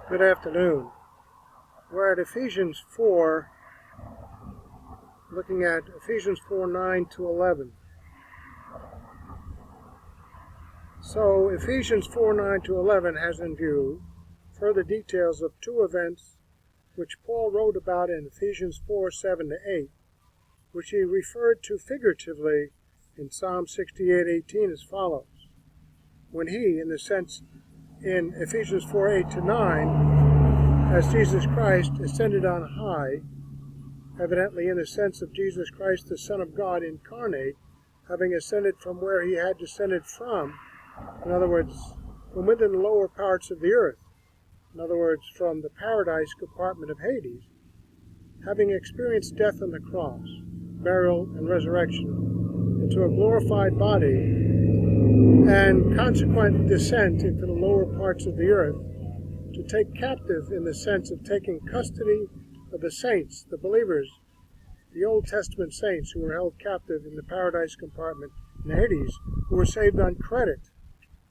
Good afternoon. We're at Ephesians 4, looking at Ephesians 4, 9 to 11. So Ephesians 4, 9 to 11 has in view further details of two events which Paul wrote about in Ephesians 4, 7 to 8, which he referred to figuratively in Psalm 68, 18 as follows. When he, in the sense in Ephesians 4, 8 to 9, as Jesus Christ ascended on high, evidently in the sense of Jesus Christ, the Son of God incarnate, having ascended from where he had descended from, in other words, from within the lower parts of the earth, in other words, from the paradise compartment of Hades, having experienced death on the cross, burial, and resurrection, into a glorified body, and consequent descent into the lower parts of the earth, to take captive in the sense of taking custody of the saints, the believers, the Old Testament saints who were held captive in the paradise compartment in Hades, who were saved on credit,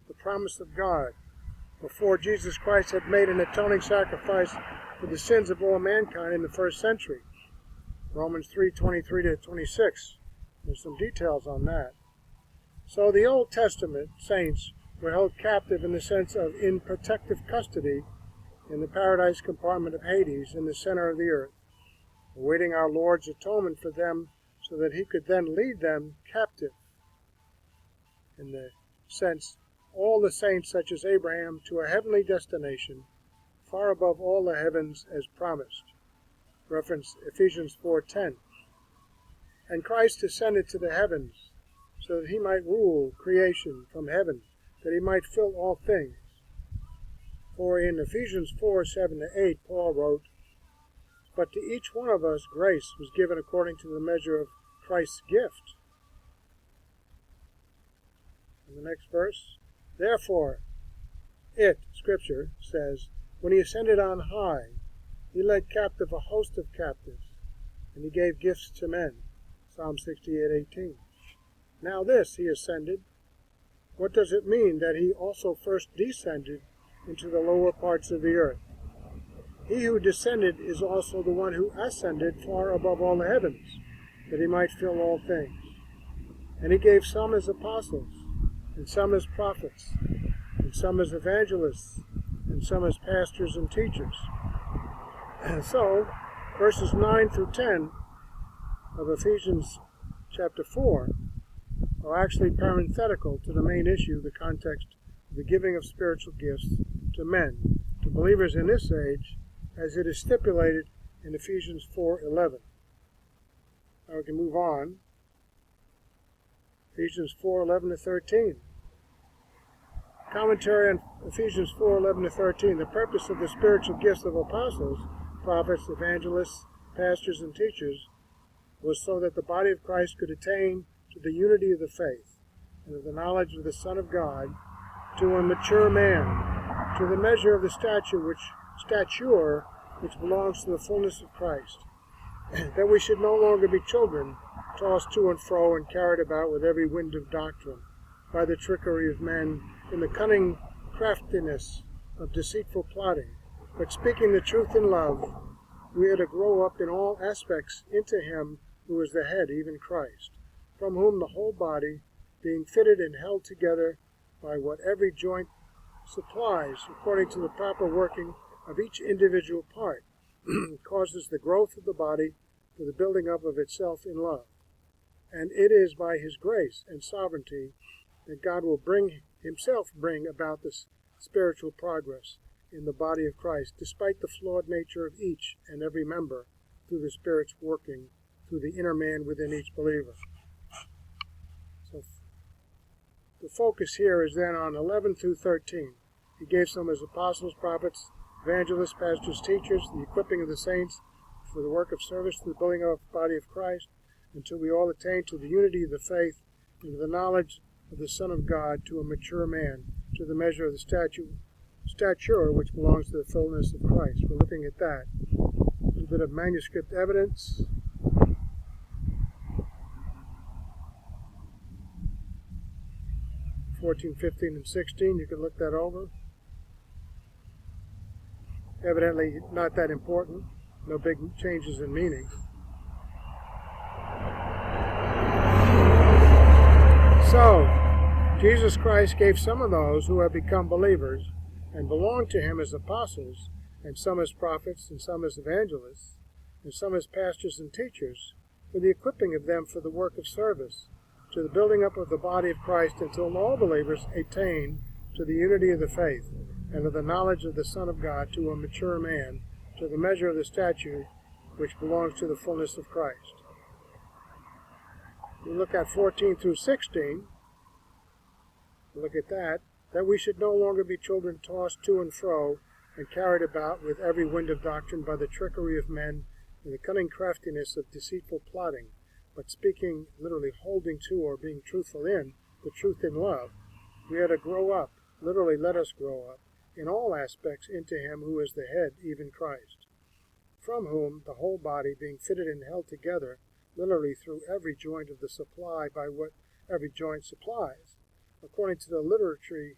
the promise of God, before Jesus Christ had made an atoning sacrifice for the sins of all mankind in the first century. Romans 3:23 to 26. There's some details on that. So the Old Testament saints were held captive in the sense of in protective custody in the paradise compartment of Hades in the center of the earth, awaiting our Lord's atonement for them so that he could then lead them captive. In the sense, all the saints such as Abraham to a heavenly destination, far above all the heavens as promised. Reference Ephesians 4:10. And Christ ascended to the heavens so that he might rule creation from heaven, that he might fill all things. For in Ephesians 4, 7 to 8, Paul wrote, But to each one of us grace was given according to the measure of Christ's gift. In the next verse, Therefore, Scripture says, when he ascended on high, he led captive a host of captives, and he gave gifts to men. Psalm 68:18. Now this, he ascended. What does it mean that he also first descended into the lower parts of the earth? He who descended is also the one who ascended far above all the heavens, that he might fill all things. And he gave some as apostles, and some as prophets, and some as evangelists, and some as pastors and teachers. And so, verses 9 through 10 of Ephesians chapter 4 are actually parenthetical to the main issue, the context of the giving of spiritual gifts to men, to believers in this age, as it is stipulated in Ephesians 4:11. Now we can move on. Ephesians 4:11 to 13. Commentary on Ephesians 4:11 to 13. The purpose of the spiritual gifts of apostles, prophets, evangelists, pastors, and teachers was so that the body of Christ could attain to the unity of the faith and of the knowledge of the Son of God, to a mature man, to the measure of the stature which belongs to the fullness of Christ, that we should no longer be children, tossed to and fro and carried about with every wind of doctrine, by the trickery of men, in the cunning craftiness of deceitful plotting, but speaking the truth in love, we are to grow up in all aspects into him who is the head, even Christ, from whom the whole body, being fitted and held together by what every joint supplies, according to the proper working of each individual part, causes the growth of the body for the building up of itself in love. And it is by his grace and sovereignty that God will himself bring about this spiritual progress in the body of Christ, despite the flawed nature of each and every member, through the Spirit's working through the inner man within each believer. So the focus here is then on 11 through 13. He gave some as apostles, prophets, evangelists, pastors, teachers, the equipping of the saints for the work of service to the building up of the body of Christ, until we all attain to the unity of the faith and to the knowledge of the Son of God, to a mature man, to the measure of the stature which belongs to the fullness of Christ. We're looking at that. A little bit of manuscript evidence. 14, 15, and 16. You can look that over. evidently not that important, no big changes in meaning. So, Jesus Christ gave some of those who have become believers and belong to him as apostles, and some as prophets, and some as evangelists, and some as pastors and teachers, for the equipping of them for the work of service, to the building up of the body of Christ, until all believers attain to the unity of the faith, and of the knowledge of the Son of God, to a mature man, to the measure of the stature which belongs to the fullness of Christ. We look at 14 through 16. Look at that we should no longer be children tossed to and fro and carried about with every wind of doctrine by the trickery of men and the cunning craftiness of deceitful plotting, but speaking, literally holding to or being truthful in the truth in love, we are to grow up, literally let us grow up, in all aspects into him who is the head, even Christ, from whom the whole body, being fitted and held together, literally through every joint of the supply by what every joint supplies, according to literally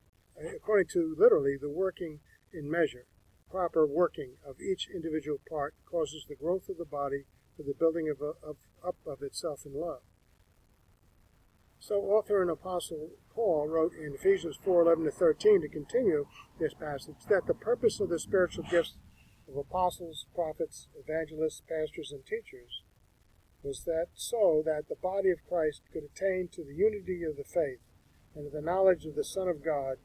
the working in measure, proper working of each individual part causes the growth of the body for the building up of itself in love. So author and apostle Paul wrote in Ephesians 4:11-13 to continue this passage that the purpose of the spiritual gifts of apostles, prophets, evangelists, pastors, and teachers was so that the body of Christ could attain to the unity of the faith and of the knowledge of the Son of God,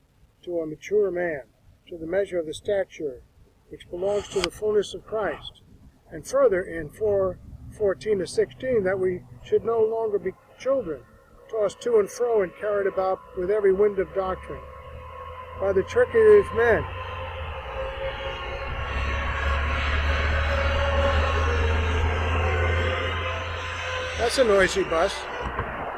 to a mature man, to the measure of the stature which belongs to the fullness of Christ. And further in 4:14-16 that we should no longer be children, tossed to and fro and carried about with every wind of doctrine, by the trickery of men. That's a noisy bus.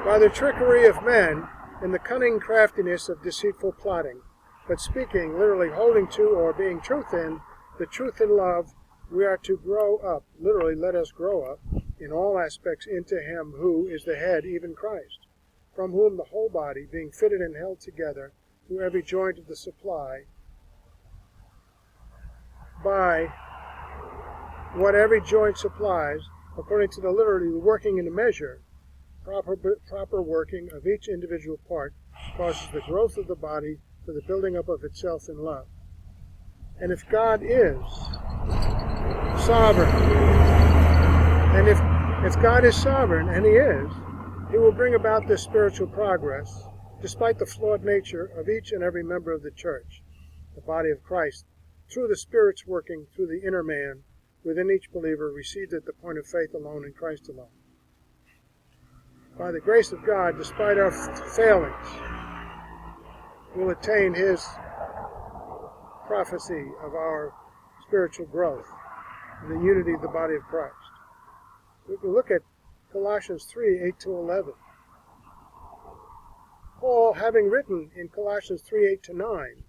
By the trickery of men and the cunning craftiness of deceitful plotting, but speaking, literally holding to or being truth in the truth in love, we are to grow up, literally let us grow up, in all aspects into him who is the head, even Christ, from whom the whole body, being fitted and held together through every joint of the supply, by what every joint supplies, according to the literally working in a measure, proper working of each individual part, causes the growth of the body for the building up of itself in love. And if God is sovereign, and if God is sovereign, and he is, he will bring about this spiritual progress, despite the flawed nature of each and every member of the church, the body of Christ, through the Spirit's working through the inner man within each believer received at the point of faith alone in Christ alone. By the grace of God, despite our failings, we'll attain his prophecy of our spiritual growth and the unity of the body of Christ. We can look at Colossians 3:8-11. Paul, having written in Colossians 3:8-9,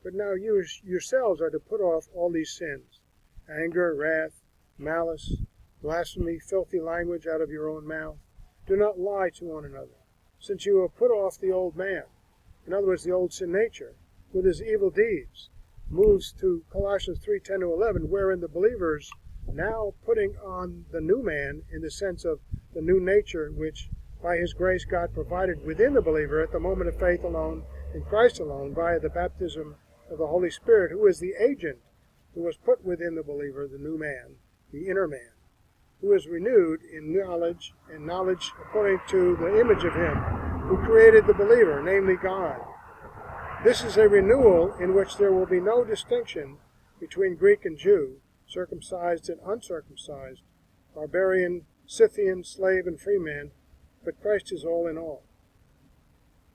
but now you yourselves are to put off all these sins, anger, wrath, malice, blasphemy, filthy language out of your own mouth. Do not lie to one another, since you have put off the old man, in other words, the old sin nature, with his evil deeds. Moves to Colossians 3:10-11, wherein the believers now putting on the new man in the sense of the new nature which by his grace God provided within the believer at the moment of faith alone, in Christ alone, via the baptism of the Holy Spirit, who is the agent who was put within the believer, the new man, the inner man, who is renewed in knowledge according to the image of him who created the believer, namely God. This is a renewal in which there will be no distinction between Greek and Jew, circumcised and uncircumcised, barbarian, Scythian, slave and free man, but Christ is all in all.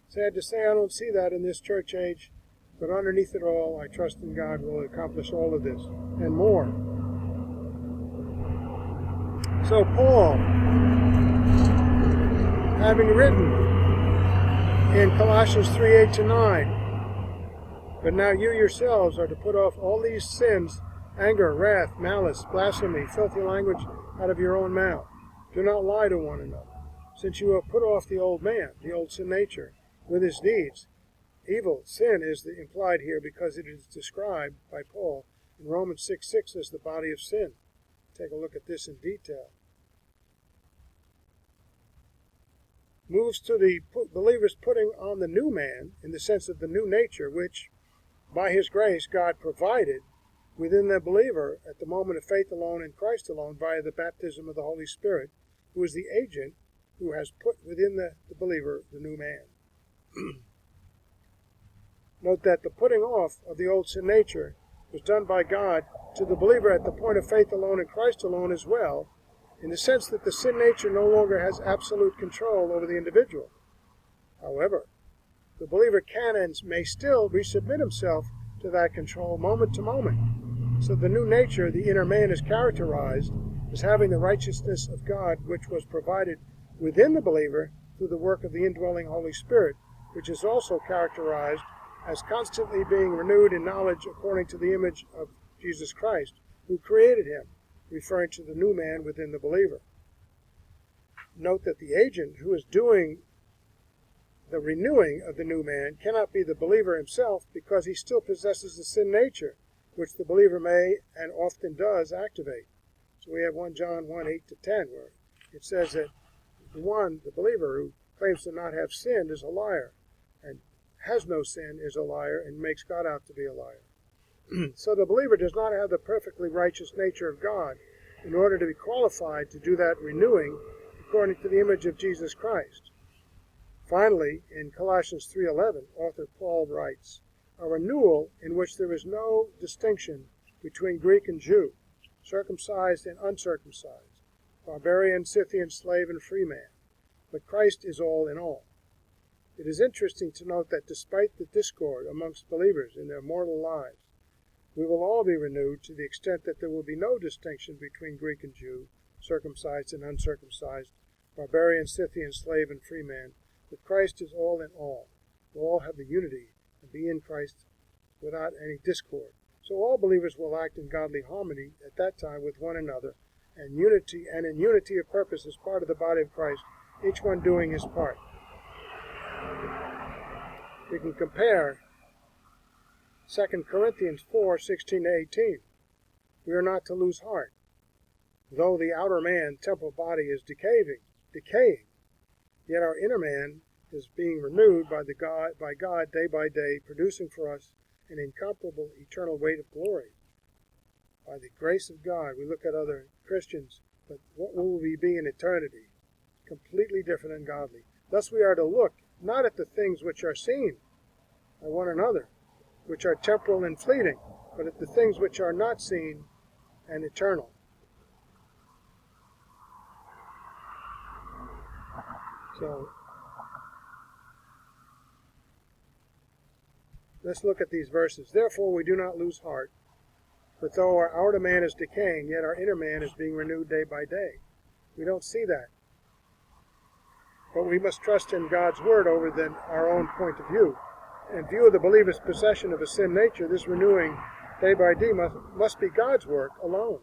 Sad to say, I don't see that in this church age, but underneath it all, I trust in God will accomplish all of this and more. So Paul, having written in Colossians 3:8-9, but now you yourselves are to put off all these sins, anger, wrath, malice, blasphemy, filthy language out of your own mouth. Do not lie to one another, since you have put off the old man, the old sin nature, with his deeds. Evil, sin is implied here because it is described by Paul in Romans 6:6 as the body of sin. Take a look at this in detail. Moves to the believer's putting on the new man in the sense of the new nature, which, by his grace, God provided within the believer at the moment of faith alone in Christ alone via the baptism of the Holy Spirit, who is the agent who has put within the believer the new man. Note that the putting off of the old sin nature was done by God to the believer at the point of faith alone in Christ alone as well, in the sense that the sin nature no longer has absolute control over the individual. However, the believer can and may still resubmit himself to that control moment to moment. So the new nature, the inner man, is characterized as having the righteousness of God, which was provided within the believer through the work of the indwelling Holy Spirit, which is also characterized as constantly being renewed in knowledge according to the image of Jesus Christ, who created him, referring to the new man within the believer. Note that the agent who is doing the renewing of the new man cannot be the believer himself, because he still possesses the sin nature, which the believer may and often does activate. So we have 1 John 1:8-10, where it says that the believer who claims to not have sinned is a liar, and has no sin is a liar, and makes God out to be a liar. So the believer does not have the perfectly righteous nature of God in order to be qualified to do that renewing according to the image of Jesus Christ. Finally, in Colossians 3:11, author Paul writes, "A renewal in which there is no distinction between Greek and Jew, circumcised and uncircumcised, barbarian, Scythian, slave, and free man, but Christ is all in all." It is interesting to note that despite the discord amongst believers in their mortal lives, we will all be renewed to the extent that there will be no distinction between Greek and Jew, circumcised and uncircumcised, barbarian, Scythian, slave, and free man, but Christ is all in all. We'll all have the unity and be in Christ without any discord. So all believers will act in godly harmony at that time with one another, and in unity of purpose as part of the body of Christ, each one doing his part. We can compare 2 Corinthians 4:16-18. We are not to lose heart. Though the outer man, temporal body, is decaying, yet our inner man is being renewed by God day by day, producing for us an incomparable eternal weight of glory. By the grace of God, we look at other Christians, but what will we be in eternity? Completely different and godly. Thus we are to look not at the things which are seen by one another, which are temporal and fleeting, but at the things which are not seen and eternal. So, let's look at these verses. Therefore we do not lose heart, but though our outer man is decaying, yet our inner man is being renewed day by day. We don't see that. But we must trust in God's word over than our own point of view. In view of the believer's possession of a sin nature, this renewing day by day must be God's work alone.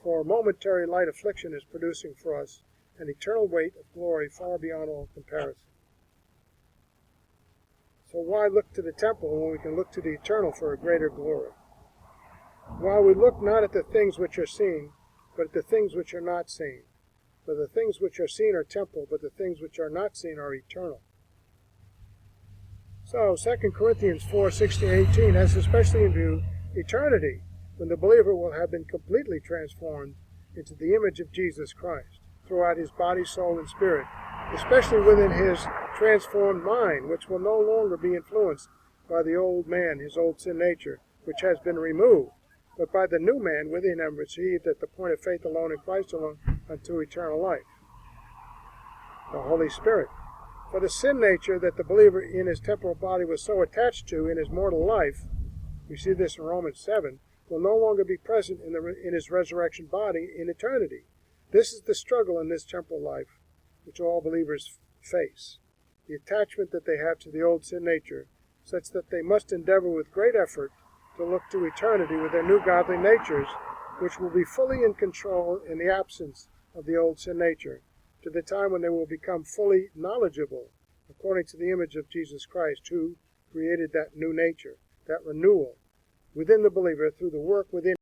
For momentary light affliction is producing for us an eternal weight of glory far beyond all comparison. So why look to the temporal when we can look to the eternal for a greater glory? While we look not at the things which are seen, but at the things which are not seen. For the things which are seen are temporal, but the things which are not seen are eternal. So 2 Corinthians 4:16-18 has especially in view eternity, when the believer will have been completely transformed into the image of Jesus Christ throughout his body, soul, and spirit, especially within his transformed mind, which will no longer be influenced by the old man, his old sin nature, which has been removed, but by the new man within him, received at the point of faith alone in Christ alone unto eternal life, the Holy Spirit. For the sin nature that the believer in his temporal body was so attached to in his mortal life, we see this in Romans 7, will no longer be present in his resurrection body in eternity. This is the struggle in this temporal life which all believers face. The attachment that they have to the old sin nature, such that they must endeavor with great effort to look to eternity with their new godly natures, which will be fully in control in the absence of the old sin nature, to the time when they will become fully knowledgeable, according to the image of Jesus Christ, who created that new nature, that renewal, within the believer through the work within